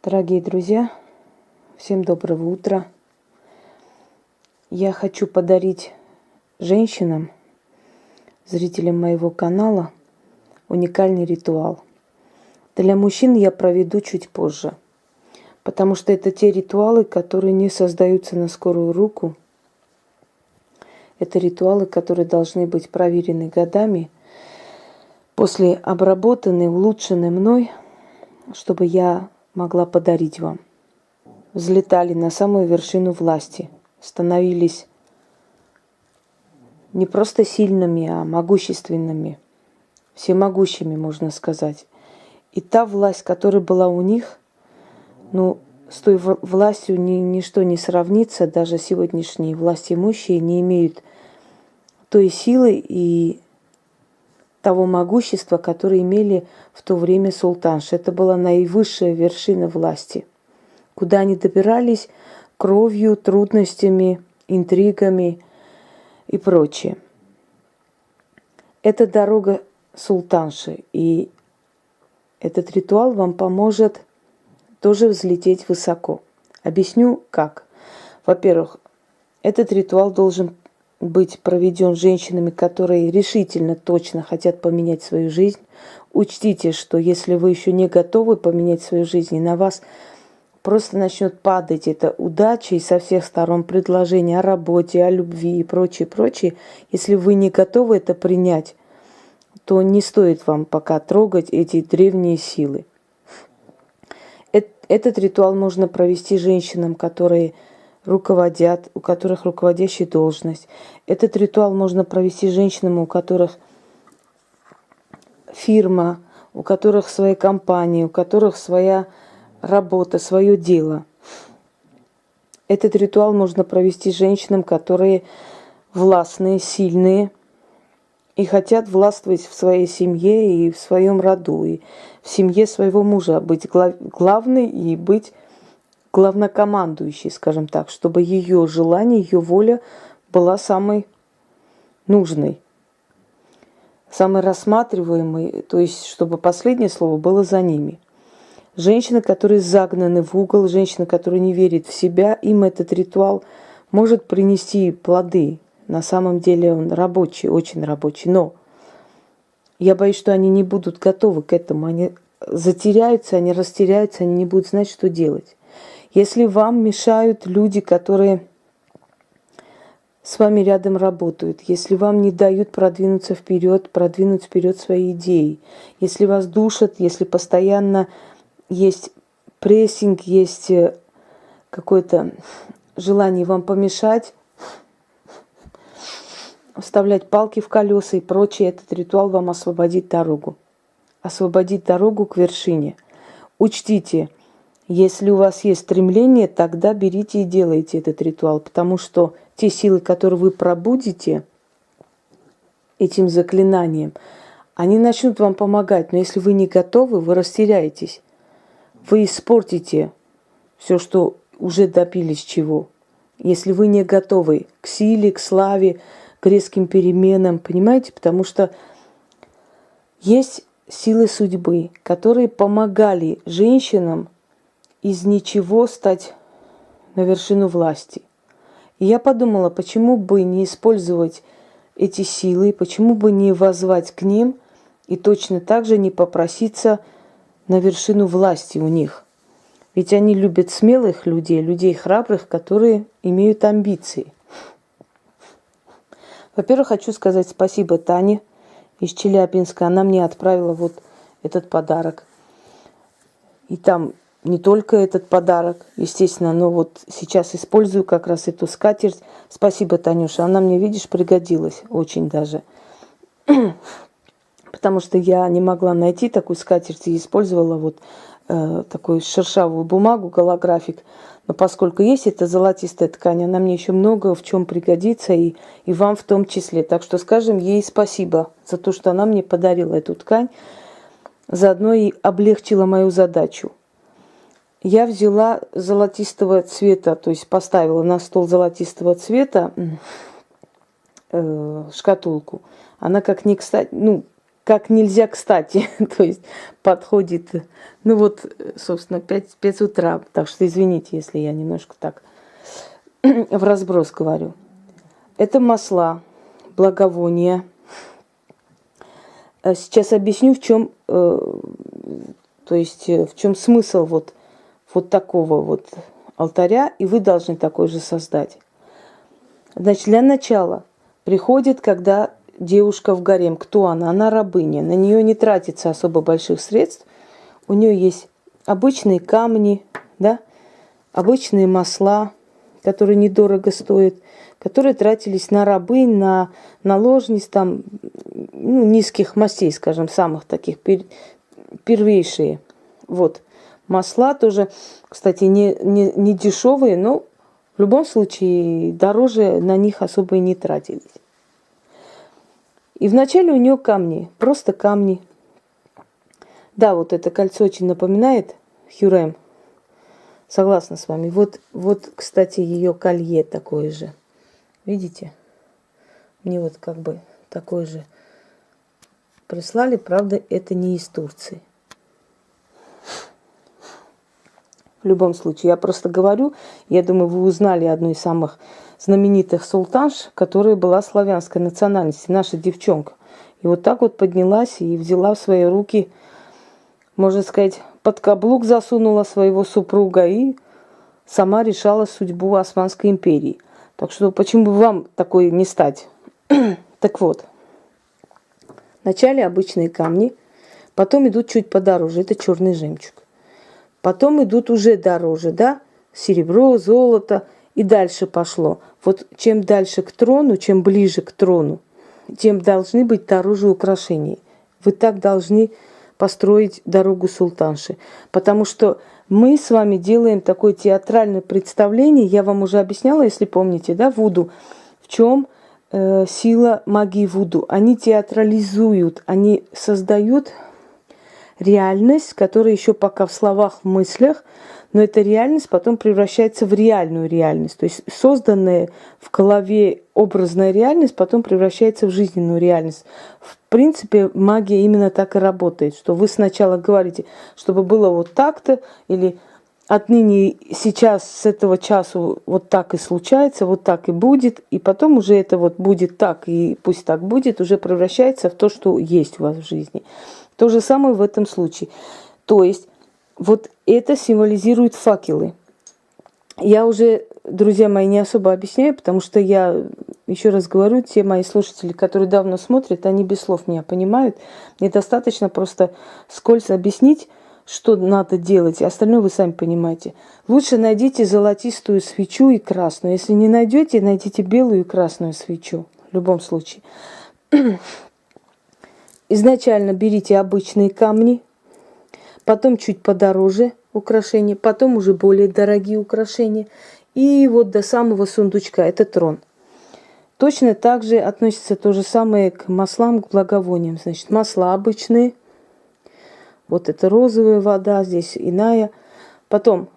Дорогие друзья, всем доброго утра. Я хочу подарить женщинам, зрителям моего канала, уникальный ритуал. Для мужчин я проведу чуть позже, потому что это те ритуалы, которые не создаются на скорую руку. Это ритуалы, которые должны быть проверены годами, после обработаны, улучшены мной, чтобы я могла подарить вам. Взлетали на самую вершину власти, становились не просто сильными, а могущественными, всемогущими, можно сказать. И та власть, которая была у них, с той властью ничто не сравнится, даже сегодняшние власть имущие не имеют той силы и того могущества, которое имели в то время султанши. Это была наивысшая вершина власти, куда они добирались кровью, трудностями, интригами и прочее. Это дорога султанши, и этот ритуал вам поможет тоже взлететь высоко. Объясню как. Во-первых, этот ритуал должен быть проведен женщинами, которые решительно, точно хотят поменять свою жизнь. Учтите, что если вы еще не готовы поменять свою жизнь, и на вас просто начнет падать эта удача и со всех сторон предложения о работе, о любви и прочее, прочее, если вы не готовы это принять, то не стоит вам пока трогать эти древние силы. Этот ритуал можно провести женщинам, которые руководят, у которых руководящая должность. Этот ритуал можно провести женщинам, у которых фирма, у которых своя компания, у которых своя работа, свое дело. Этот ритуал можно провести женщинам, которые властные, сильные и хотят властвовать в своей семье и в своем роду, и в семье своего мужа, быть главной и быть главнокомандующей, скажем так, чтобы ее желание, ее воля была самой нужной, самой рассматриваемой, то есть чтобы последнее слово было за ними. Женщины, которые загнаны в угол, женщины, которые не верят в себя, им этот ритуал может принести плоды. На самом деле он рабочий, очень рабочий, но я боюсь, что они не будут готовы к этому, они затеряются, они растеряются, они не будут знать, что делать. Если вам мешают люди, которые с вами рядом работают, если вам не дают продвинуть вперед свои идеи, если вас душат, если постоянно есть прессинг, есть какое-то желание вам помешать, вставлять палки в колеса и прочее, этот ритуал вам освободит дорогу. Освободит дорогу к вершине. Учтите, если у вас есть стремление, тогда берите и делайте этот ритуал, потому что те силы, которые вы пробудите этим заклинанием, они начнут вам помогать. Но если вы не готовы, вы растеряетесь. Вы испортите все, что уже добились чего. Если вы не готовы к силе, к славе, к резким переменам, понимаете? Потому что есть силы судьбы, которые помогали женщинам из ничего стать на вершину власти. И я подумала, почему бы не использовать эти силы, почему бы не воззвать к ним и точно так же не попроситься на вершину власти у них. Ведь они любят смелых людей, людей храбрых, которые имеют амбиции. Во-первых, хочу сказать спасибо Тане из Челябинска. Она мне отправила вот этот подарок. И там не только этот подарок, естественно, но вот сейчас использую как раз эту скатерть. Спасибо, Танюша, она мне, видишь, пригодилась очень даже. Потому что я не могла найти такую скатерть и использовала вот такую шершавую бумагу, голографик. Но поскольку есть эта золотистая ткань, она мне еще много в чем пригодится, и вам в том числе. Так что скажем ей спасибо за то, что она мне подарила эту ткань, заодно и облегчила мою задачу. Я взяла золотистого цвета, то есть поставила на стол золотистого цвета шкатулку. Она как ни кстати, как нельзя кстати. То есть подходит, ну вот, собственно, 5 утра. Так что извините, если я немножко так в разброс говорю. Это масла, благовония. Сейчас объясню, в чем, то есть в чем смысл вот такого вот алтаря, и вы должны такой же создать. Значит, для начала приходит, когда девушка в гарем. Кто она? Она рабыня. На нее не тратится особо больших средств. У нее есть обычные камни, да, обычные масла, которые недорого стоят, которые тратились на рабынь, на наложниц, там, ну, низких мастей, скажем, самых таких первейшие. Вот. Масла тоже, кстати, не дешевые, но в любом случае дороже на них особо и не тратились. И вначале у нее камни, просто камни. Да, вот это кольцо очень напоминает Хюррем. Согласна с вами. Вот, кстати, ее колье такое же. Видите? Мне вот как бы такое же прислали. Правда, это не из Турции. В любом случае, я просто говорю, я думаю, вы узнали одну из самых знаменитых султанш, которая была славянской национальности, наша девчонка. И вот так вот поднялась и взяла в свои руки, можно сказать, под каблук засунула своего супруга и сама решала судьбу Османской империи. Так что почему бы вам такой не стать? Так вот, вначале обычные камни, потом идут чуть подороже, это черный жемчуг. Потом идут уже дороже, да, серебро, золото, и дальше пошло. Вот чем дальше к трону, чем ближе к трону, тем должны быть дороже украшения. Вы так должны построить дорогу султанши. Потому что мы с вами делаем такое театральное представление, я вам уже объясняла, если помните, да, вуду, в чем сила магии вуду. Они театрализуют, они создают реальность, которая еще пока в словах, в мыслях, но эта реальность потом превращается в реальную реальность. То есть созданная в голове образная реальность потом превращается в жизненную реальность. В принципе, магия именно так и работает, что вы сначала говорите, чтобы было вот так-то, или отныне сейчас с этого часу вот так и случается, вот так и будет, и потом уже это вот будет так, и пусть так будет, уже превращается в то, что есть у вас в жизни. То же самое в этом случае. То есть вот это символизирует факелы. Я уже, друзья мои, не особо объясняю, потому что я, еще раз говорю, те мои слушатели, которые давно смотрят, они без слов меня понимают. Мне достаточно просто вскользь объяснить, что надо делать, и остальное вы сами понимаете. Лучше найдите золотистую свечу и красную. Если не найдете, найдите белую и красную свечу. В любом случае. Изначально берите обычные камни, потом чуть подороже украшения, потом уже более дорогие украшения. И вот до самого сундучка, это трон. Точно так же относится то же самое к маслам, к благовониям. Значит, масла обычные. Вот это розовая вода, здесь иная. Потом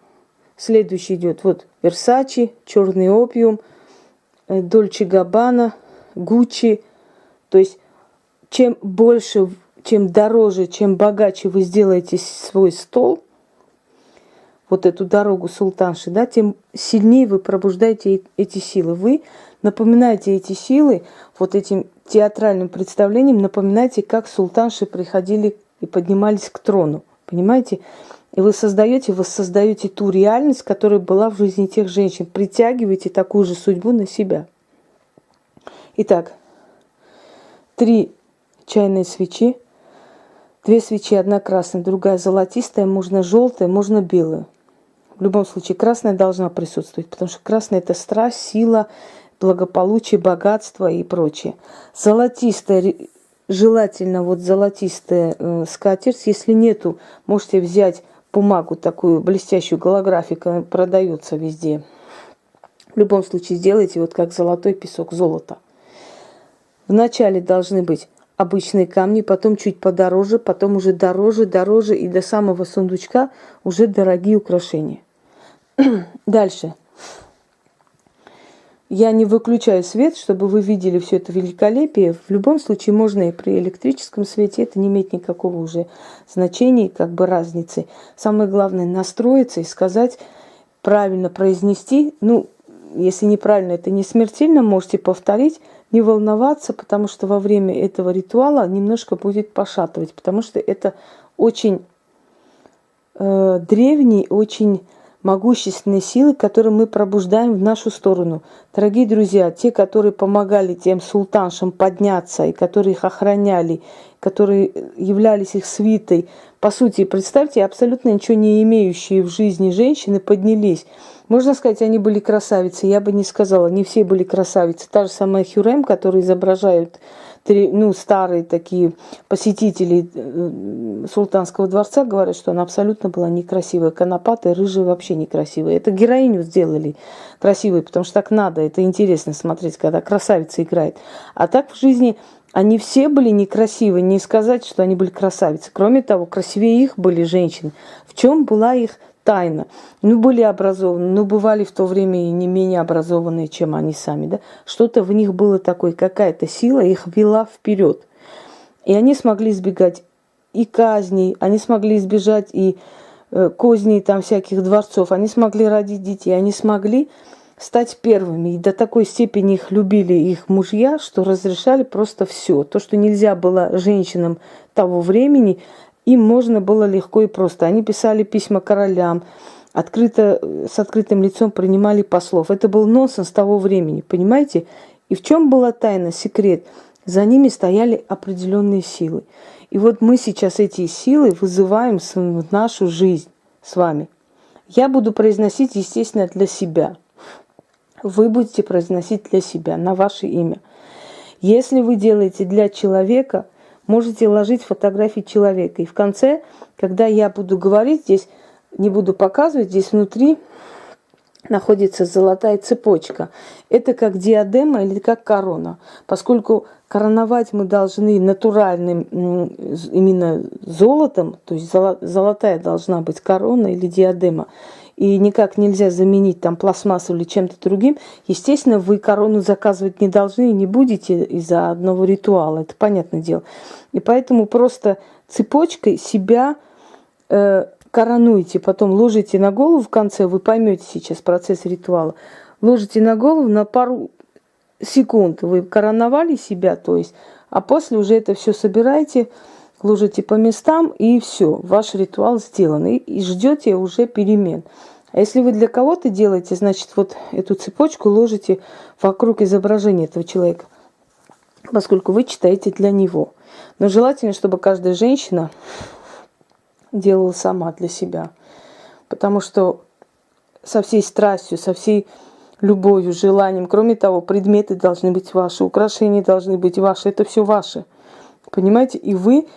следующий идет вот Versace, черный опиум, Dolce Gabbana, Gucci. То есть чем больше, чем дороже, чем богаче вы сделаете свой стол, вот эту дорогу султанши, да, тем сильнее вы пробуждаете эти силы. Вы напоминаете эти силы вот этим театральным представлением, напоминаете, как султанши приходили и поднимались к трону. Понимаете? И вы воссоздаете ту реальность, которая была в жизни тех женщин. Притягиваете такую же судьбу на себя. Итак, 3 чайные свечи. 2 свечи, одна красная, другая золотистая, можно желтая, можно белая. В любом случае, красная должна присутствовать, потому что красная – это страсть, сила, благополучие, богатство и прочее. Золотистая, желательно вот золотистая скатерть. Если нету, можете взять бумагу такую блестящую, голографика продается везде. В любом случае, сделайте вот как золотой песок, золото. Вначале должны быть обычные камни, потом чуть подороже, потом уже дороже, и до самого сундучка уже дорогие украшения. Дальше. Я не выключаю свет, чтобы вы видели все это великолепие. В любом случае можно и при электрическом свете, это не имеет никакого уже значения, как бы разницы. Самое главное настроиться и сказать, правильно произнести. Ну, если неправильно, это не смертельно, можете повторить, не волноваться, потому что во время этого ритуала немножко будет пошатывать, потому что это очень древние, очень могущественные силы, которые мы пробуждаем в нашу сторону. Дорогие друзья, те, которые помогали тем султаншам подняться, и которые их охраняли, которые являлись их свитой, по сути, представьте, абсолютно ничего не имеющие в жизни женщины поднялись. Можно сказать, они были красавицы. Я бы не сказала, не все были красавицы. Та же самая Хюррем, которую изображают старые такие посетители султанского дворца, говорят, что она абсолютно была некрасивая, конопатая, рыжая, вообще некрасивая. Это героиню сделали красивой, потому что так надо, это интересно смотреть, когда красавица играет. А так в жизни они все были некрасивые, не сказать, что они были красавицы. Кроме того, красивее их были женщины. В чем была их тайна? Ну, были образованы, но бывали в то время и не менее образованные, чем они сами. Да? Что-то в них было такое, какая-то сила их вела вперед. И они смогли избегать и казней, они смогли избежать и козней там всяких дворцов, они смогли родить детей, они смогли стать первыми. И до такой степени их любили их мужья, что разрешали просто все. То, что нельзя было женщинам того времени, им можно было легко и просто. Они писали письма королям, с открытым лицом принимали послов. Это был нонсенс того времени, понимаете? И в чем была тайна, секрет? За ними стояли определенные силы. И вот мы сейчас эти силы вызываем в нашу жизнь с вами. Я буду произносить, естественно, для себя. Вы будете произносить для себя, на ваше имя. Если вы делаете для человека, можете ложить фотографии человека. И в конце, когда я буду говорить, здесь не буду показывать, здесь внутри находится золотая цепочка. Это как диадема или как корона. Поскольку короновать мы должны натуральным именно золотом, то есть золотая должна быть корона или диадема, и никак нельзя заменить там пластмассу или чем-то другим, естественно, вы корону заказывать не должны и не будете из-за одного ритуала, это понятное дело. И поэтому просто цепочкой себя коронуете, потом ложите на голову в конце, вы поймете сейчас процесс ритуала, ложите на голову на пару секунд, вы короновали себя, то есть, а после уже это все собираете, ложите по местам, и все, ваш ритуал сделан, и ждете уже перемен. А если вы для кого-то делаете, значит, вот эту цепочку ложите вокруг изображения этого человека, поскольку вы читаете для него. Но желательно, чтобы каждая женщина делала сама для себя, потому что со всей страстью, со всей любовью, желанием, кроме того, предметы должны быть ваши, украшения должны быть ваши, это все ваше, понимаете, и вы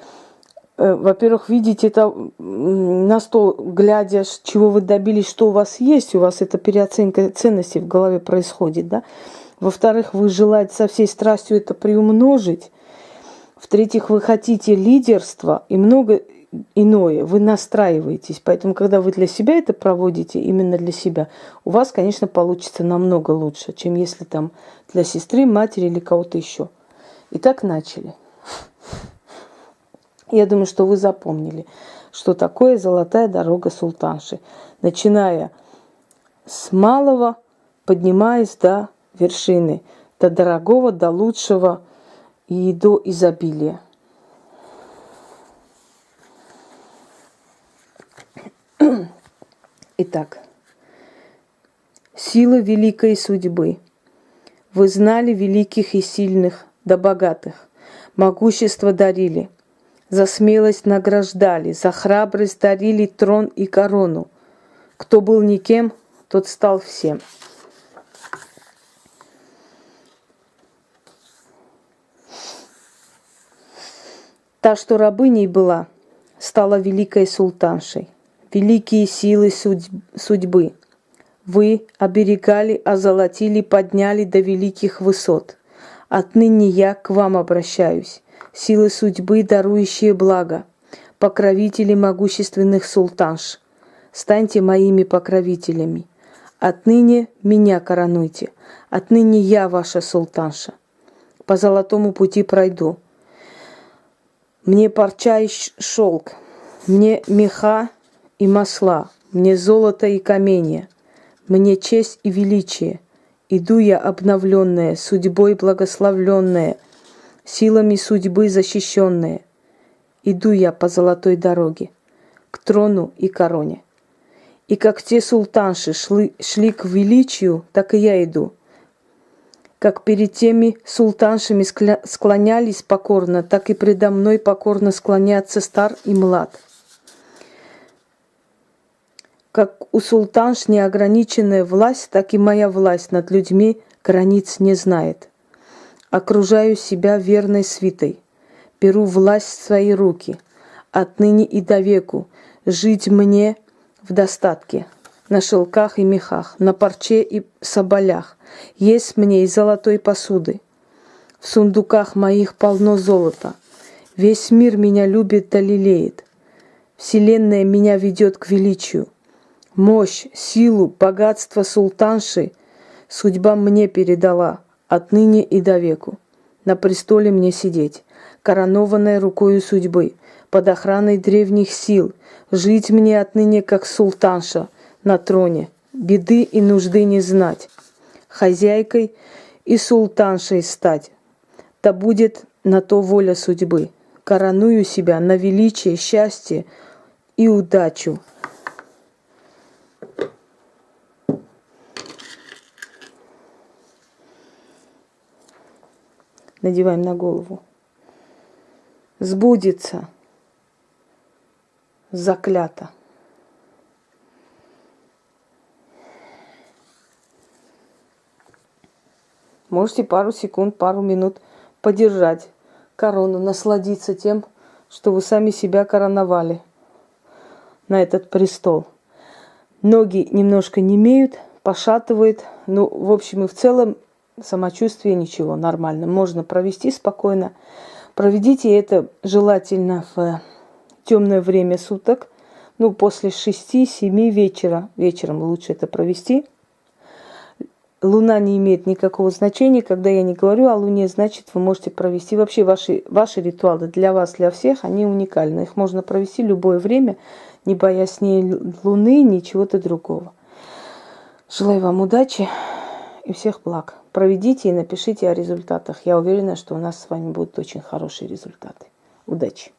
во-первых, видеть это на стол, глядя, чего вы добились, что у вас есть, у вас это переоценка ценностей в голове происходит, да. Во-вторых, вы желаете со всей страстью это приумножить. В-третьих, вы хотите лидерства и много иное, вы настраиваетесь. Поэтому, когда вы для себя это проводите, именно для себя, у вас, конечно, получится намного лучше, чем если там для сестры, матери или кого-то еще. Итак, начали. Я думаю, что вы запомнили, что такое золотая дорога султанши. Начиная с малого, поднимаясь до вершины, до дорогого, до лучшего и до изобилия. Итак, сила великой судьбы. Вы знали великих и сильных, да богатых. Могущество дарили. За смелость награждали, за храбрость дарили трон и корону. Кто был никем, тот стал всем. Та, что рабыней была, стала великой султаншей. Великие силы судьбы. Вы оберегали, озолотили, подняли до великих высот. Отныне я к вам обращаюсь. Силы судьбы, дарующие благо, покровители могущественных султанш, станьте моими покровителями. Отныне меня коронуйте. Отныне я ваша султанша. По золотому пути пройду. Мне парча и шелк, мне меха и масла, мне золото и каменья, мне честь и величие. Иду я обновленная, судьбой благословленная, силами судьбы защищенная. Иду я по золотой дороге, к трону и короне. И как те султанши шли к величию, так и я иду. Как перед теми султаншами склонялись покорно, так и предо мной покорно склонятся стар и млад. Как у султанш неограниченная власть, так и моя власть над людьми границ не знает. Окружаю себя верной свитой, беру власть в свои руки, отныне и до веку жить мне в достатке, на шелках и мехах, на парче и соболях, есть мне из золотой посуды. В сундуках моих полно золота. Весь мир меня любит да лелеет. Вселенная меня ведет к величию. Мощь, силу, богатство султанши судьба мне передала отныне и до веку. На престоле мне сидеть, коронованной рукою судьбы, под охраной древних сил, жить мне отныне как султанша на троне, беды и нужды не знать, хозяйкой и султаншей стать. Да будет на то воля судьбы. Короную себя на величие, счастье и удачу. Надеваем на голову. Сбудется. Заклято. Можете пару секунд, пару минут подержать корону, насладиться тем, что вы сами себя короновали на этот престол. Ноги немножко немеют, пошатывает. Ну, в общем и в целом, самочувствие ничего, нормально. Можно провести спокойно. Проведите это желательно в темное время суток. Ну, после 6-7 вечера. Вечером лучше это провести. Луна не имеет никакого значения. Когда я не говорю о Луне, значит, вы можете провести вообще ваши ритуалы для вас, для всех, они уникальны. Их можно провести любое время, не боясь ни Луны, ни чего-то другого. Желаю вам удачи и всех благ. Проведите и напишите о результатах. Я уверена, что у нас с вами будут очень хорошие результаты. Удачи!